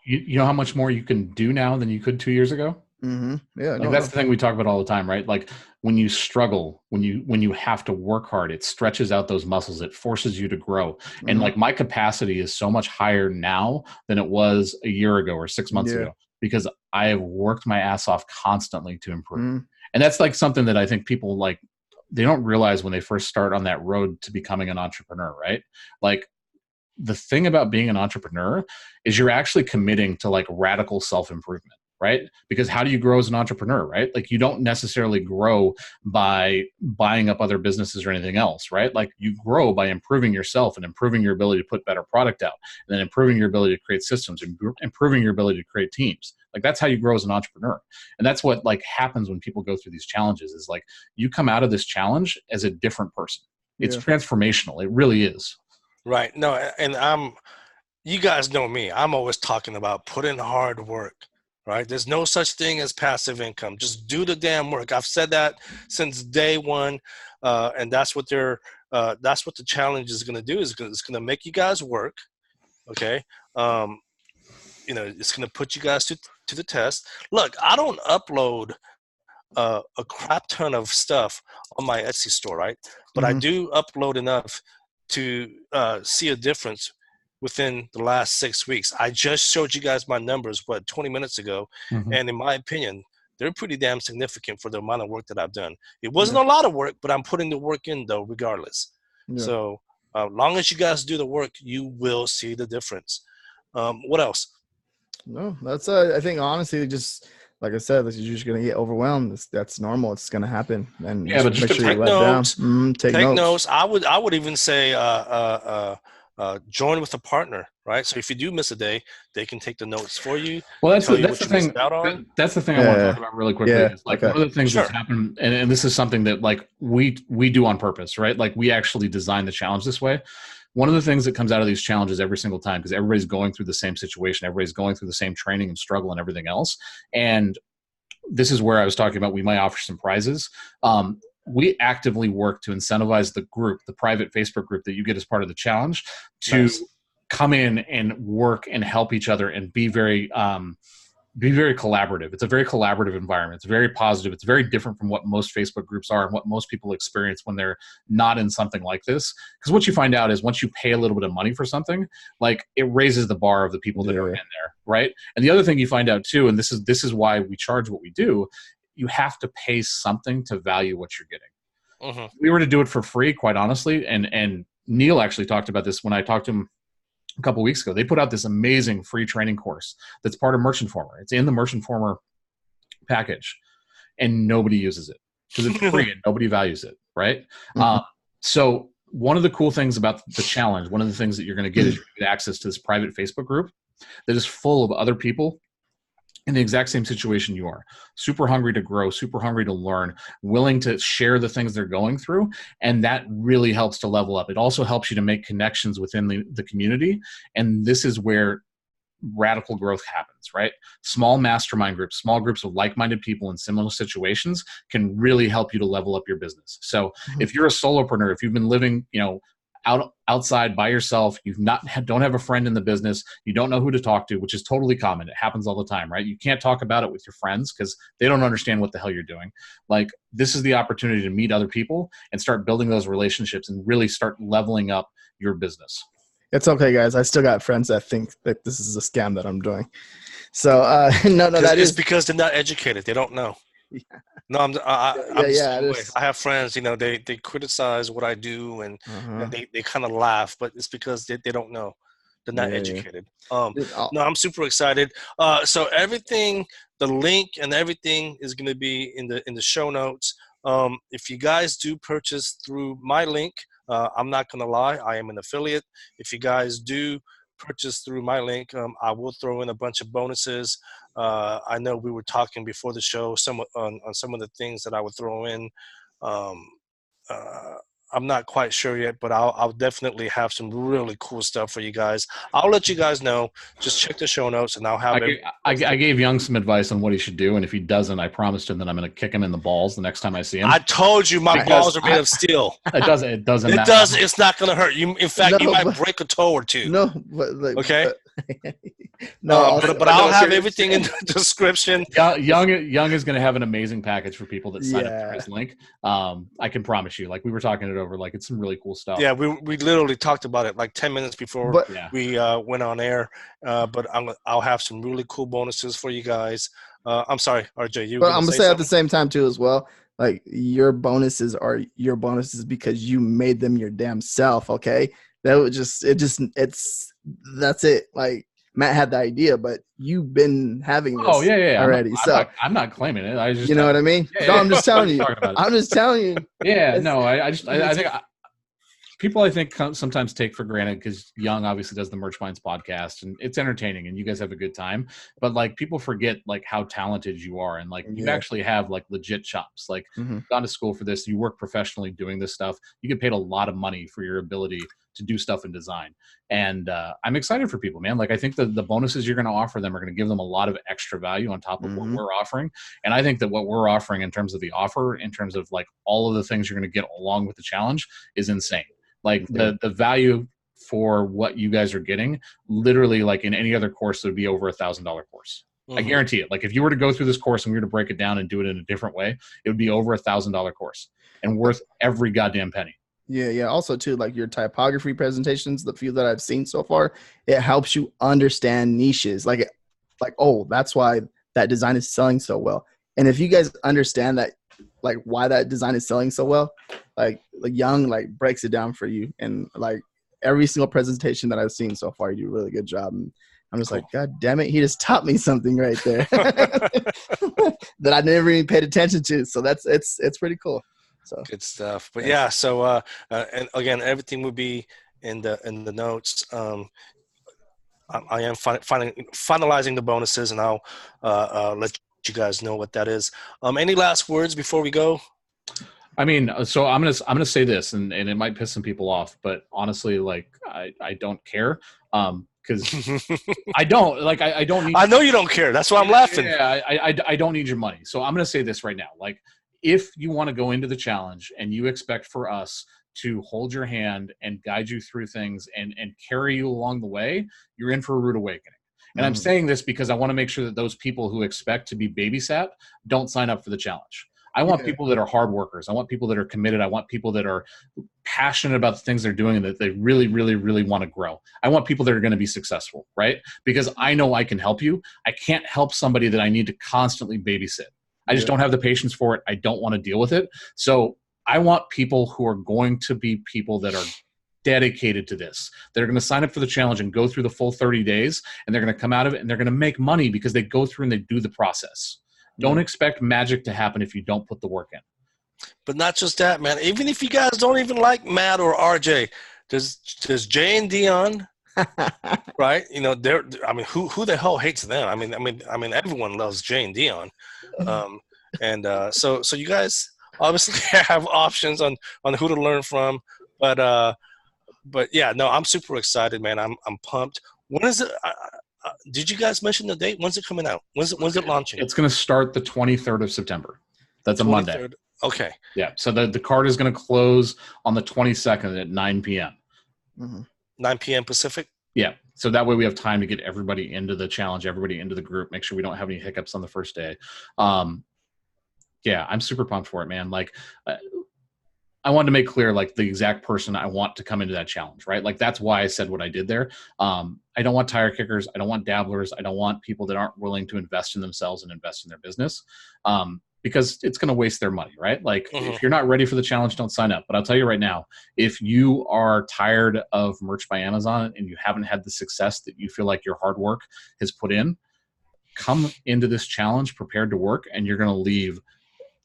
you know how much more you can do now than you could 2 years ago? Mm-hmm. Yeah, that's the thing we talk about all the time, right? Like when you struggle, when you have to work hard, it stretches out those muscles. It forces you to grow. Mm-hmm. And like my capacity is so much higher now than it was a year ago or 6 months ago, because I have worked my ass off constantly to improve. Mm-hmm. And that's like something that I think people like, they don't realize when they first start on that road to becoming an entrepreneur, right? Like the thing about being an entrepreneur is you're actually committing to like radical self-improvement. Right? Because how do you grow as an entrepreneur, right? Like you don't necessarily grow by buying up other businesses or anything else, right? Like you grow by improving yourself and improving your ability to put better product out, and then improving your ability to create systems, and improving your ability to create teams. Like that's how you grow as an entrepreneur. And that's what like happens when people go through these challenges, is like you come out of this challenge as a different person. It's transformational. It really is. Right. No, and you guys know me. I'm always talking about put in hard work. Right? There's no such thing as passive income. Just do the damn work. I've said that since day one, and that's what that's what the challenge is going to do. It's going to make you guys work. Okay, it's going to put you guys to the test. Look, I don't upload a crap ton of stuff on my Etsy store, right? But I do upload enough to see a difference within the last 6 weeks. I just showed you guys my numbers, 20 minutes ago. Mm-hmm. And in my opinion, they're pretty damn significant for the amount of work that I've done. It wasn't a lot of work, but I'm putting the work in though, regardless. Yeah. So long as you guys do the work, you will see the difference. What else? No, that's I think honestly, just like I said, you're just going to get overwhelmed. That's normal. It's going to happen. And but just make sure you let down. Take notes. I would even say, join with a partner, right? So if you do miss a day, they can take the notes for you. Well, that's the thing. That's the thing I want to talk about really quickly. Is like one of the things that's happened, and this is something that like we do on purpose, right? Like we actually design the challenge this way. One of the things that comes out of these challenges every single time, because everybody's going through the same situation, everybody's going through the same training and struggle and everything else. And this is where I was talking about we might offer some prizes. we actively work to incentivize the group, the private Facebook group that you get as part of the challenge, to come in and work and help each other and be very collaborative. It's a very collaborative environment. It's very positive. It's very different from what most Facebook groups are and what most people experience when they're not in something like this. Because what you find out is once you pay a little bit of money for something, like it raises the bar of the people that are in there, right? And the other thing you find out too, and this is why we charge what we do, you have to pay something to value what you're getting. If we were to do it for free, quite honestly, and Neil actually talked about this when I talked to him a couple of weeks ago. They put out this amazing free training course that's part of Merchant Former. It's in the Merchant Former package, and nobody uses it because it's free and nobody values it, right? So one of the cool things about the challenge, one of the things that you're going to get is you're going to get access to this private Facebook group that is full of other people in the exact same situation you are. Super hungry to grow, super hungry to learn, willing to share the things they're going through. And that really helps to level up. It also helps you to make connections within the community. And this is where radical growth happens, right? Small mastermind groups, small groups of like-minded people in similar situations can really help you to level up your business. So if you're a solopreneur, if you've been living, outside by yourself, don't have a friend in the business, you don't know who to talk to, which is totally common. It happens all the time, right? You can't talk about it with your friends because they don't understand what the hell you're doing. Like, this is the opportunity to meet other people and start building those relationships and really start leveling up your business. It's okay, guys. I still got friends that think that this is a scam that I'm doing. So no, that is because they're not educated. They don't know. Yeah. No, I have friends, they criticize what I do and they kind of laugh, but it's because they don't know. They're not educated. No, I'm super excited. So everything, the link and everything is going to be in the show notes. If you guys do purchase through my link, I'm not going to lie, I am an affiliate. If you guys do purchase through my link, I will throw in a bunch of bonuses. I know we were talking before the show on some of the things that I would throw in. I'm not quite sure yet, but I'll definitely have some really cool stuff for you guys. I'll let you guys know. Just check the show notes, and I'll have it. I gave Young some advice on what he should do, and if he doesn't, I promised him that I'm going to kick him in the balls the next time I see him. I told you my balls are made of steel. It doesn't. It matter. It's not going to hurt you. In fact, you might break a toe or two. No, but okay. But I'll have everything in the description. Young is going to have an amazing package for people that sign up for his link. I can promise you. Like, we were talking it over. Like, it's some really cool stuff. Yeah, we literally talked about it like 10 minutes before we went on air. But I'll have some really cool bonuses for you guys. I'm sorry, RJ. But I'm gonna say at the same time too as well. Like, your bonuses are your bonuses because you made them your damn self. Okay, that's it. Like, Matt had the idea, but you've been having this already. I'm not claiming it. I just, you know what I mean? I'm just telling you. I'm just telling you. Yeah, no, I think people, I think, sometimes take for granted, because Young obviously does the Merch Minds podcast, and it's entertaining, and you guys have a good time. But like, people forget like how talented you are, and like you actually have like legit chops. Like, gone to school for this, you work professionally doing this stuff. You get paid a lot of money for your ability to do stuff in design. And I'm excited for people, man. Like, I think the bonuses you're going to offer them are going to give them a lot of extra value on top of what we're offering. And I think that what we're offering in terms of the offer, in terms of like all of the things you're going to get along with the challenge, is insane. Like, the value for what you guys are getting, literally, like in any other course, it would be over $1,000 course. I guarantee it. Like, if you were to go through this course and we were to break it down and do it in a different way, it would be over $1,000 course and worth every goddamn penny. Yeah. Also, too, like your typography presentations, the few that I've seen so far, it helps you understand niches. Like, oh, that's why that design is selling so well. And if you guys understand that, like, why that design is selling so well, like Young, like, breaks it down for you. And like, every single presentation that I've seen so far, you do a really good job. And I'm just like, God damn it, he just taught me something right there that I never even paid attention to. So it's pretty cool. So good stuff. But yeah, so and again, everything will be in the notes. I am finalizing the bonuses, and I'll let you guys know what that is. Any last words before we go? I mean, so I'm gonna say this, and it might piss some people off, but honestly, like, I don't care, because I don't need. I know you don't care. That's why I'm laughing. Yeah, I don't need your money. So I'm gonna say this right now, like, if you want to go into the challenge and you expect for us to hold your hand and guide you through things and carry you along the way, you're in for a rude awakening. And I'm saying this because I want to make sure that those people who expect to be babysat don't sign up for the challenge. I want people that are hard workers. I want people that are committed. I want people that are passionate about the things they're doing and that they really, really, really want to grow. I want people that are going to be successful, right? Because I know I can help you. I can't help somebody that I need to constantly babysit. I just don't have the patience for it. I don't want to deal with it. So I want people who are going to be people that are dedicated to this. They're going to sign up for the challenge and go through the full 30 days, and they're going to come out of it and they're going to make money because they go through and they do the process. Don't expect magic to happen if you don't put the work in. But not just that, man. Even if you guys don't even like Matt or RJ, there's Jay and Dionne, right? You know, I mean, who the hell hates them? I mean, everyone loves Jay and Dionne, so you guys obviously have options on who to learn from. But yeah, no, I'm super excited, man. I'm pumped. When is it? Did you guys mention the date? When's it coming out? When's it launching? It's going to start the 23rd of September. That's a Monday. Okay. Yeah. So the card is going to close on the 22nd at 9 p.m. 9 p.m. Pacific? Yeah. So that way we have time to get everybody into the challenge, everybody into the group, make sure we don't have any hiccups on the first day. Yeah, I'm super pumped for it, man. Like, I wanted to make clear, like, the exact person I want to come into that challenge, right? Like, that's why I said what I did there. I don't want tire kickers. I don't want dabblers. I don't want people that aren't willing to invest in themselves and invest in their business, because it's going to waste their money, right? Like, if you're not ready for the challenge, don't sign up. But I'll tell you right now, if you are tired of Merch by Amazon and you haven't had the success that you feel like your hard work has put in, come into this challenge prepared to work, and you're going to leave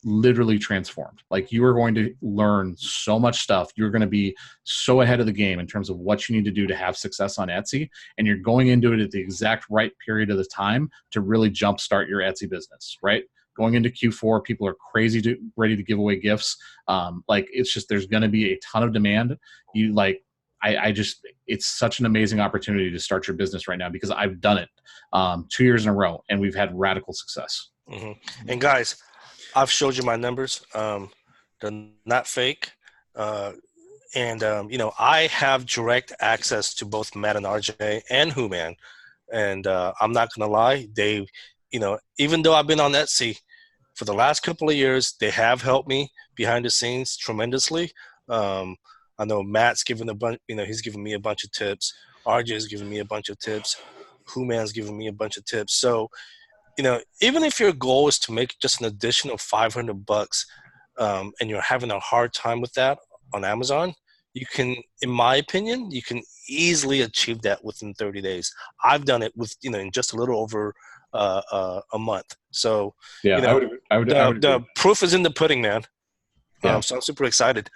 literally transformed. Like, you are going to learn so much stuff. You're going to be so ahead of the game in terms of what you need to do to have success on Etsy. And you're going into it at the exact right period of the time to really jumpstart your Etsy business, right? Going into Q4, people are ready to give away gifts. Like, it's just, there's going to be a ton of demand. It's such an amazing opportunity to start your business right now, because I've done it 2 years in a row and we've had radical success. And guys, I've showed you my numbers. They're not fake. You know, I have direct access to both Matt and RJ and Who-Man. And I'm not going to lie, they, you know, even though I've been on Etsy for the last couple of years, they have helped me behind the scenes tremendously. I know Matt's given he's given me a bunch of tips. RJ's given me a bunch of tips. Who-Man's given me a bunch of tips. So, you know, even if your goal is to make just an additional $500, and you're having a hard time with that on Amazon, you can, in my opinion, you can easily achieve that within 30 days. I've done it with, you know, in just a little over a month. So, yeah, you know, I would the proof is in the pudding, man. Yeah. So I'm super excited.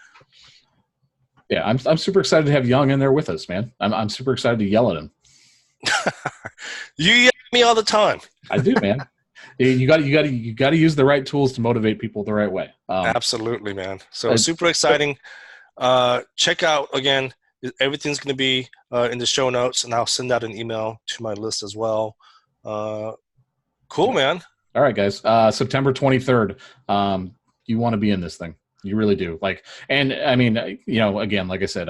Yeah, I'm super excited to have Young in there with us, man. I'm super excited to yell at him. You yell at me all the time. I do, man. You got to use the right tools to motivate people the right way. Absolutely, man. So super exciting. Check out again. Everything's going to be in the show notes, and I'll send out an email to my list as well. Cool, man. All right, guys. September 23rd. You want to be in this thing. You really do. Like, and I mean, you know, again, like I said,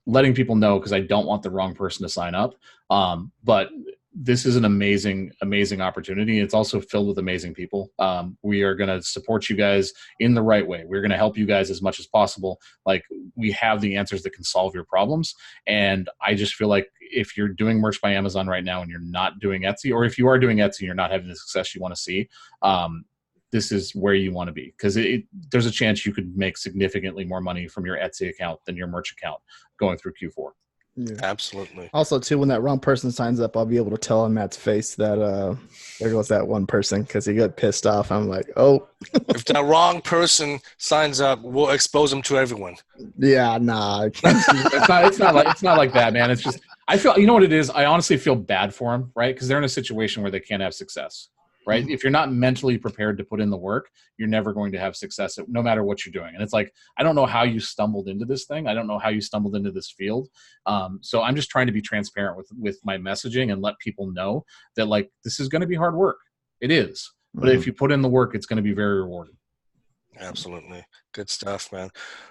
letting people know, because I don't want the wrong person to sign up. But this is an amazing, amazing opportunity. It's also filled with amazing people. We are going to support you guys in the right way. We're going to help you guys as much as possible. Like, we have the answers that can solve your problems. And I just feel like if you're doing Merch by Amazon right now and you're not doing Etsy, or if you are doing Etsy and you're not having the success you want to see, this is where you want to be, because there's a chance you could make significantly more money from your Etsy account than your merch account going through Q4. Yeah. Absolutely. Also, too, when that wrong person signs up, I'll be able to tell on Matt's face that there goes that one person, because he got pissed off. I'm like, oh. If that wrong person signs up, we'll expose them to everyone. Yeah, nah. It's not like that, man. It's just, I feel, you know what it is? I honestly feel bad for them, right? Because they're in a situation where they can't have success. Right? If you're not mentally prepared to put in the work, you're never going to have success, no matter what you're doing. And it's like, I don't know how you stumbled into this thing. I don't know how you stumbled into this field. So I'm just trying to be transparent with my messaging and let people know that, like, this is going to be hard work. It is. But if you put in the work, it's going to be very rewarding. Absolutely. Good stuff, man.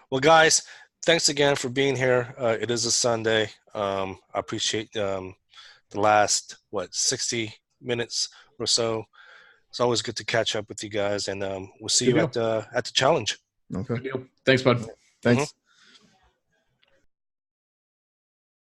Well, guys, thanks again for being here. It is a Sunday. I appreciate the last, 60 minutes or so. It's always good to catch up with you guys, and we'll see you at the challenge. Okay. Good deal. Thanks, bud. Thanks.